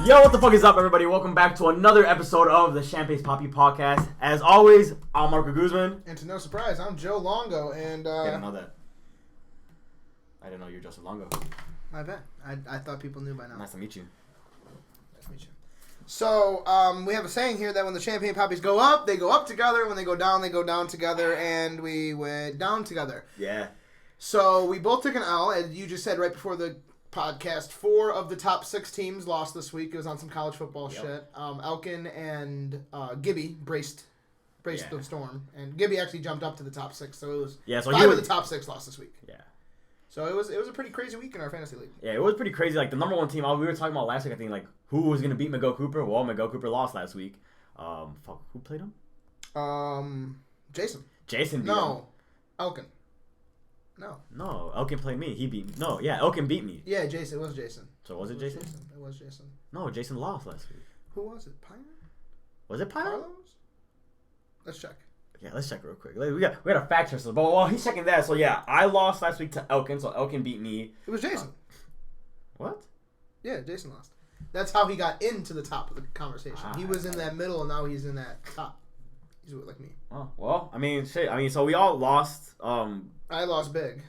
Yo, what the fuck is up, everybody? Welcome back to another episode of the Champaign Papis Podcast. As always, I'm Marco Guzman. And to no surprise, I'm Joe Longo, and I didn't know that. I didn't know you were Joseph Longo. My bad. I thought people knew by now. Nice to meet you. Nice to meet you. So, we have a saying here that when the Champaign Papis go up, they go up together. When they go down together, and we went down together. Yeah. So, we both took an L, as you just said right before the podcast. 4 of the top 6 teams lost this week. It was on some college football shit. Elkin and Gibby braced the storm, and Gibby actually jumped up to the top 6. So it was 5 of the top 6 lost this week. Yeah. So it was a pretty crazy week in our fantasy league. Yeah, it was pretty crazy. Like the number 1 team, we were talking about last week. I think like who was gonna beat McGo Cooper. Well, McGo Cooper lost last week. Who played him? Jason. Jason beat him. Elkin. No, Elkin played me. He beat me. No, yeah, Elkin beat me. Yeah, Jason. It was Jason. So was it Jason? It was Jason. No, Jason lost last week. Who was it? Piner? Was it Piner? Carlos? Let's check. Yeah, let's check real quick. We got a fact check. But while he's checking that, so yeah, I lost last week to Elkin, so Elkin beat me. It was Jason. What? Yeah, Jason lost. That's how he got into the top of the conversation. He was in that middle, and now he's in that top. He's like me. Oh, well, I mean, shit. I mean, so we all lost. I lost big.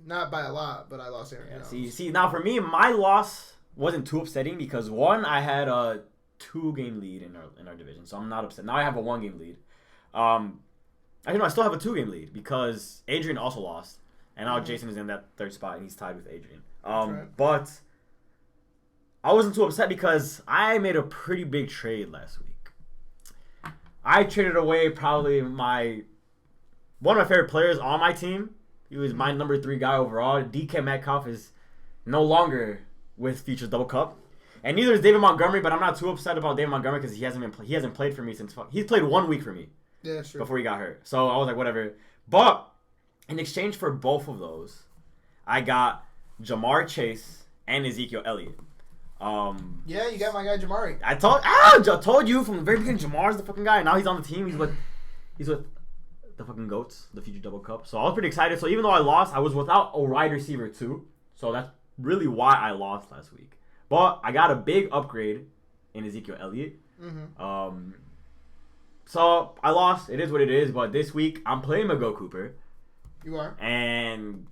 Not by a lot, but I lost Aaron. Yeah, see, now for me, my loss wasn't too upsetting because one, I had a 2-game lead in our division, so I'm not upset. Now I have a 1-game lead. I still have a 2-game lead because Adrian also lost, and now Jason is in that 3rd spot and he's tied with Adrian. Right. But I wasn't too upset because I made a pretty big trade last week. I traded away probably one of my favorite players on my team. He was my number 3 guy overall. DK Metcalf is no longer with Futures Double Cup. And neither is David Montgomery, but I'm not too upset about David Montgomery because he hasn't played for me since he's played 1 week for me. Yeah, sure. Before he got hurt. So I was like, whatever. But in exchange for both of those, I got Jamar Chase and Ezekiel Elliott. Yeah, you got my guy Jamari. I told you from the very beginning, Jamar's the fucking guy. Now he's on the team. He's with the fucking GOATs, the Future Double Cup. So I was pretty excited. So even though I lost, I was without a wide receiver too. So that's really why I lost last week. But I got a big upgrade in Ezekiel Elliott. Mm-hmm. So I lost. It is what it is. But this week I'm playing McGo Cooper. You are. And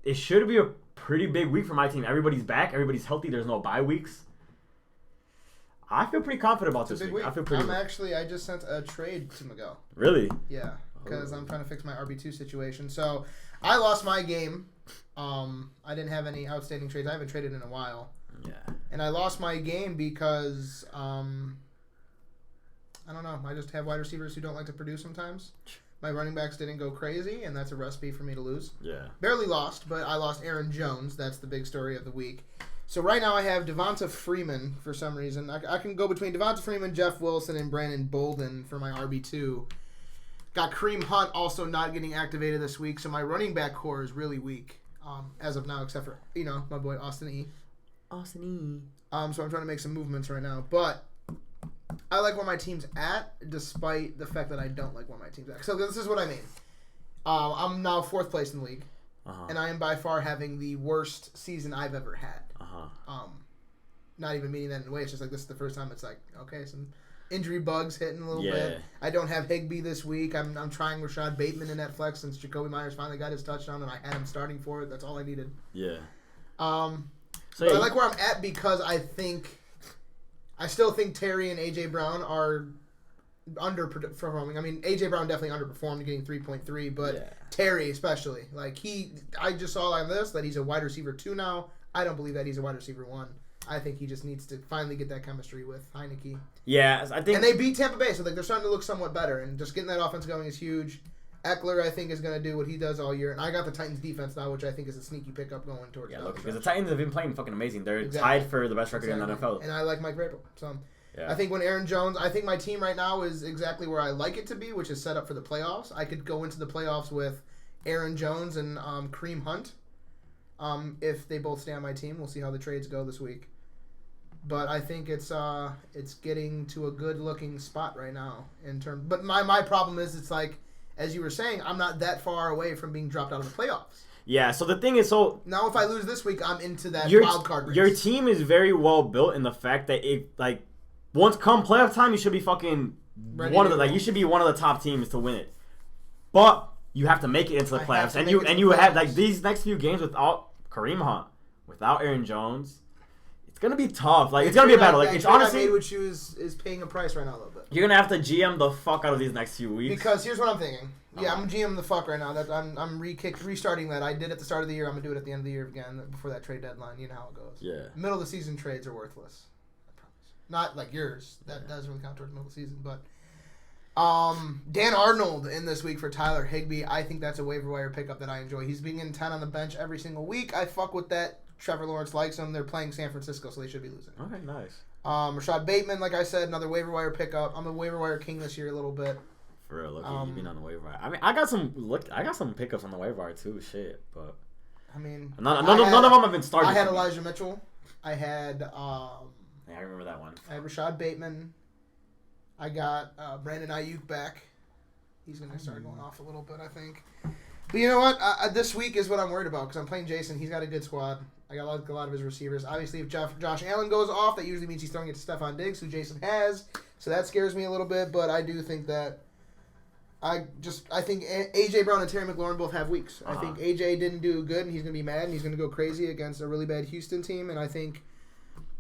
it should be a pretty big week for my team. Everybody's back. Everybody's healthy. There's no bye weeks. I feel pretty confident about this week. I feel pretty. I just sent a trade to McGo. Really? Yeah, because I'm trying to fix my RB2 situation. So I lost my game. I didn't have any outstanding trades. I haven't traded in a while. Yeah. And I lost my game because I don't know. I just have wide receivers who don't like to produce sometimes. My running backs didn't go crazy, and that's a recipe for me to lose. Yeah. Barely lost, but I lost Aaron Jones. That's the big story of the week. So right now I have Devonta Freeman for some reason. I can go between Devonta Freeman, Jeff Wilson, and Brandon Bolden for my RB2. Got Kareem Hunt also not getting activated this week, so my running back core is really weak as of now, except for, my boy Austin E. So I'm trying to make some movements right now, but I like where my team's at, despite the fact that I don't like where my team's at. So this is what I mean. I'm now 4th place in the league, and I am by far having the worst season I've ever had. Not even meaning that in a way. It's just like this is the first time it's like, okay, some injury bugs hitting a little bit. I don't have Higbee this week. I'm trying Rashad Bateman in that flex since Jacoby Myers finally got his touchdown, and I had him starting for it. That's all I needed. Yeah. But I like where I'm at because I still think Terry and A.J. Brown are underperforming. I mean, A.J. Brown definitely underperformed, getting 3.3, but Terry especially. Like, I just saw on this that he's a wide receiver 2 now. I don't believe that he's a wide receiver 1. I think he just needs to finally get that chemistry with Heineke. Yeah, I think... And they beat Tampa Bay, so they're starting to look somewhat better, and just getting that offense going is huge. Eckler, I think, is going to do what he does all year. And I got the Titans defense now, which I think is a sneaky pickup going towards because the Titans have been playing fucking amazing. They're tied for the best record in the NFL. And I like Mike Vrabel. So I think when Aaron Jones, I think my team right now is exactly where I like it to be, which is set up for the playoffs. I could go into the playoffs with Aaron Jones and Kareem Hunt. If they both stay on my team, we'll see how the trades go this week. But I think it's getting to a good looking spot right now in terms. But my problem is it's like, as you were saying, I'm not that far away from being dropped out of the playoffs. Yeah, so the thing is, so now if I lose this week, I'm into that wild card race. Your team is very well built in the fact that it like once come playoff time, you should be fucking you should be one of the top teams to win it. But you have to make it into the playoffs, and you have like these next few games without Kareem Hunt, without Aaron Jones. It's gonna be tough. Like it's gonna be a battle. Like it's honestly, is paying a price right now a little bit. You're gonna have to GM the fuck out of these next few weeks. Because here's what I'm thinking. Yeah, I'm GM the fuck right now. That I'm restarting that. I did at the start of the year. I'm gonna do it at the end of the year again before that trade deadline. You know how it goes. Yeah. Middle of the season trades are worthless. I promise. Not like yours. That doesn't really count towards the middle of the season. But Dan Arnold in this week for Tyler Higbee. I think that's a waiver wire pickup that I enjoy. He's being in 10 on the bench every single week. I fuck with that. Trevor Lawrence likes him. They're playing San Francisco, so they should be losing. Okay, nice. Rashad Bateman, like I said, another waiver wire pickup. I'm a waiver wire king this year a little bit. For real, look, you've been on the waiver wire. I mean, I got some pickups on the waiver wire too. Shit, but I mean, none of them have been started. I had Elijah Mitchell. I had yeah, I remember that one. I had Rashad Bateman. I got Brandon Ayuk back. He's gonna start going off a little bit, I think. But you know what? This week is what I'm worried about because I'm playing Jason. He's got a good squad. I got a lot of his receivers. Obviously, if Josh Allen goes off, that usually means he's throwing it to Stephon Diggs, who Jason has. So that scares me a little bit. But I do think that I think A.J. Brown and Terry McLaurin both have weeks. I think A.J. didn't do good, and he's going to be mad, and he's going to go crazy against a really bad Houston team. And I think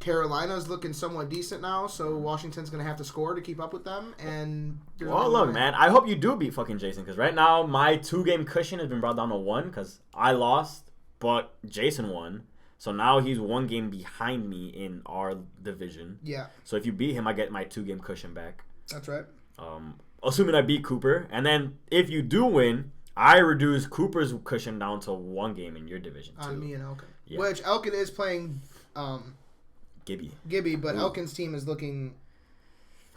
Carolina's looking somewhat decent now, so Washington's going to have to score to keep up with them. And well, look, man, I hope you do beat fucking Jason, because right now my 2-game cushion has been brought down to 1 because I lost, but Jason won. So now he's 1 game behind me in our division. Yeah. So if you beat him, I get my 2-game cushion back. That's right. Assuming I beat Cooper. And then if you do win, I reduce Cooper's cushion down to 1 game in your division, too. On me and Elkin. Yeah. Which Elkin is playing Gibby, but Elkin's team is looking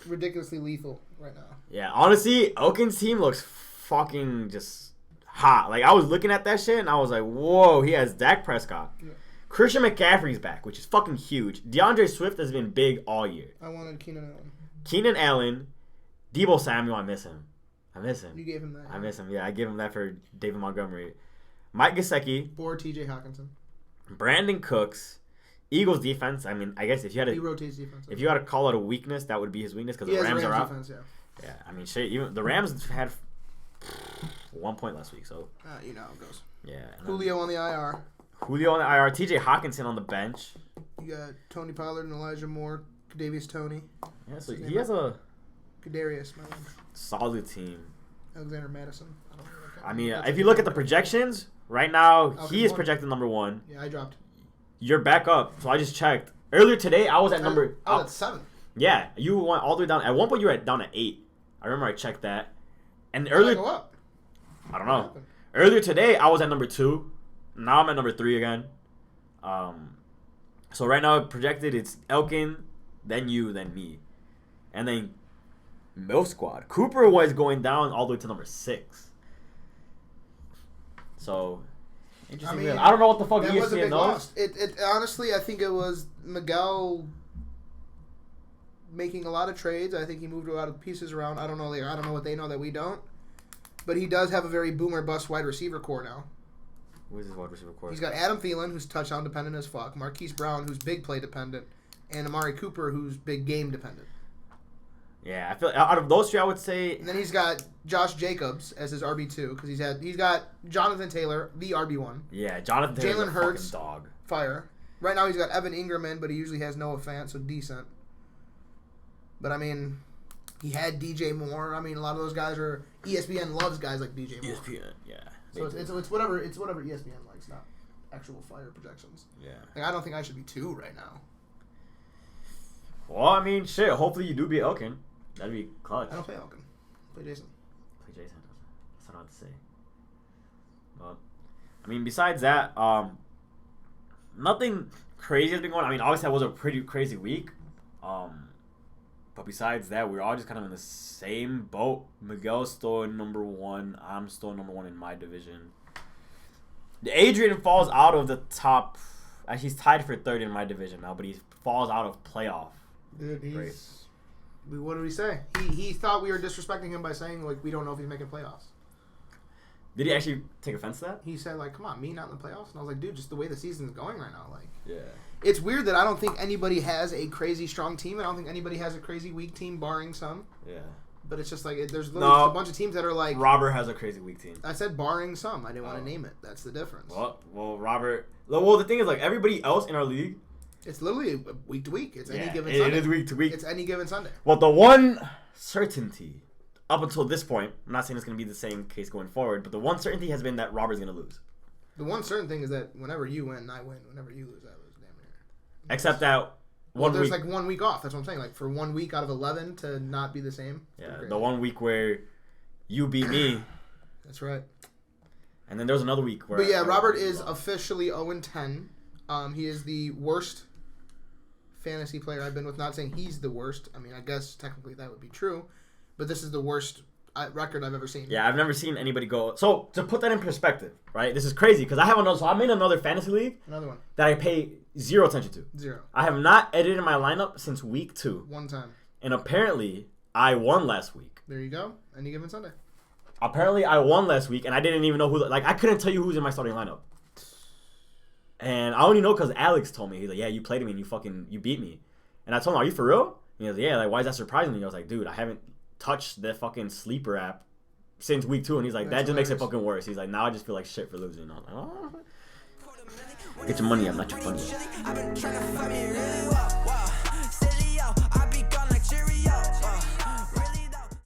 ridiculously lethal right now. Yeah, honestly, Elkin's team looks fucking just hot. Like, I was looking at that shit, and I was like, whoa, he has Dak Prescott. Yeah. Christian McCaffrey's back, which is fucking huge. DeAndre Swift has been big all year. I wanted Keenan Allen. Keenan Allen, Deebo Samuel, I miss him. You gave him that. I miss him, yeah. I gave him that for David Montgomery. Mike Gesicki. Or T.J. Hawkinson. Brandon Cooks. Eagles defense, I mean, I guess if you had he rotates defense. If you had to call it a weakness, that would be his weakness because the Rams are out. Defense, yeah. Yeah, I mean, shit. Even the Rams had 1 point last week, so you know how it goes. Yeah. Julio on the IR. T.J. Hawkinson on the bench. You got Tony Pollard and Elijah Moore, Kadarius Toney. Yeah, so he has a Kadarius, my solid team. Alexander Madison. I mean, if you look at the projections right now, he is projected number 1. Yeah, I dropped. You're back up, so I just checked. Earlier today, I was at number... I was at 7. Yeah, you went all the way down. At one point, you were down at 8. I remember I checked that. And earlier... Go up? I don't know. Earlier today, I was at number 2. Now I'm at number 3 again. So right now, projected, it's Elkin, then you, then me. And then MILF Squad. Cooper was going down all the way to number 6. So... Interesting. I mean, I don't know what the fuck ESPN knows. It honestly, I think it was Miguel making a lot of trades. I think he moved a lot of pieces around. I don't know. I don't know what they know that we don't. But he does have a very boomer bust wide receiver core now. Who is his wide receiver core? He's got Adam Thielen, who's touchdown dependent as fuck. Marquise Brown, who's big play dependent, and Amari Cooper, who's big game dependent. Yeah, I feel out of those 3, I would say. And then he's got Josh Jacobs as his RB2 because he's got Jonathan Taylor, the RB1. Yeah, Jonathan Taylor. Jalen Hurts, dog. Fire. Right now he's got Evan Ingram in, but he usually has Noah Fant, so decent. But I mean, he had DJ Moore. I mean, a lot of those guys are ESPN loves guys like DJ Moore. ESPN, yeah. So it's whatever ESPN likes, not actual fire projections. Yeah. Like, I don't think I should be 2 right now. Well, I mean, shit. Hopefully you do beat Elkin. That'd be clutch. I don't play Elkin. Play Jason. That's what I have to say. Well, I mean, besides that, nothing crazy has been going on. I mean, obviously that was a pretty crazy week. But besides that, we're all just kind of in the same boat. Miguel's still in number 1. I'm still number 1 in my division. Adrian falls out of the top. He's tied for 3rd in my division now, but he falls out of playoff. Dude, what did we say? He thought we were disrespecting him by saying, like, we don't know if he's making playoffs. Did he actually take offense to that? He said, like, come on, me not in the playoffs? And I was like, dude, just the way the season's going right now. Like, Yeah. it's weird that I don't think anybody has a crazy strong team. And I don't think anybody has a crazy weak team, barring some. Yeah. But it's just like, there's literally just a bunch of teams that are like... Robert has a crazy weak team. I said barring some. I didn't want to name it. That's the difference. Well, Robert... Well, the thing is, like, everybody else in our league... It's literally week to week. It's any given Sunday. It is week to week. It's any given Sunday. Well, the one certainty, up until this point, I'm not saying it's going to be the same case going forward, but the one certainty has been that Robert's going to lose. The one certain thing is that whenever you win, I win. Whenever you lose, I lose. Damn near. Except that there's like 1 week off. That's what I'm saying. Like, for 1 week out of 11 to not be the same. Yeah, the 1 week where you beat me. That's right. And then there was another week where... But yeah, Robert is officially 0-10. He is the worst fantasy player I've been with. Not saying he's the worst. I mean, I guess technically that would be true. But this is the worst record I've ever seen. Yeah, I've never seen anybody go... So, to put that in perspective, right? This is crazy because I have another... So, I'm in another fantasy league. Another one. That I pay zero attention to. Zero. I have not edited my lineup since week 2. One time. And apparently, I won last week. There you go. Any given Sunday. Apparently, I won last week, and I didn't even know who... Like, I couldn't tell you who's in my starting lineup. And I only know because Alex told me. He's like, yeah, you played me and you beat me. And I told him, are you for real? And he was like, yeah, like, why is that surprising me? I was like, dude, I haven't touched the fucking sleeper app since week 2. And he's like, that just makes it fucking worse. He's like, now I just feel like shit for losing. And I'm like, oh. Get your money up, not your funny.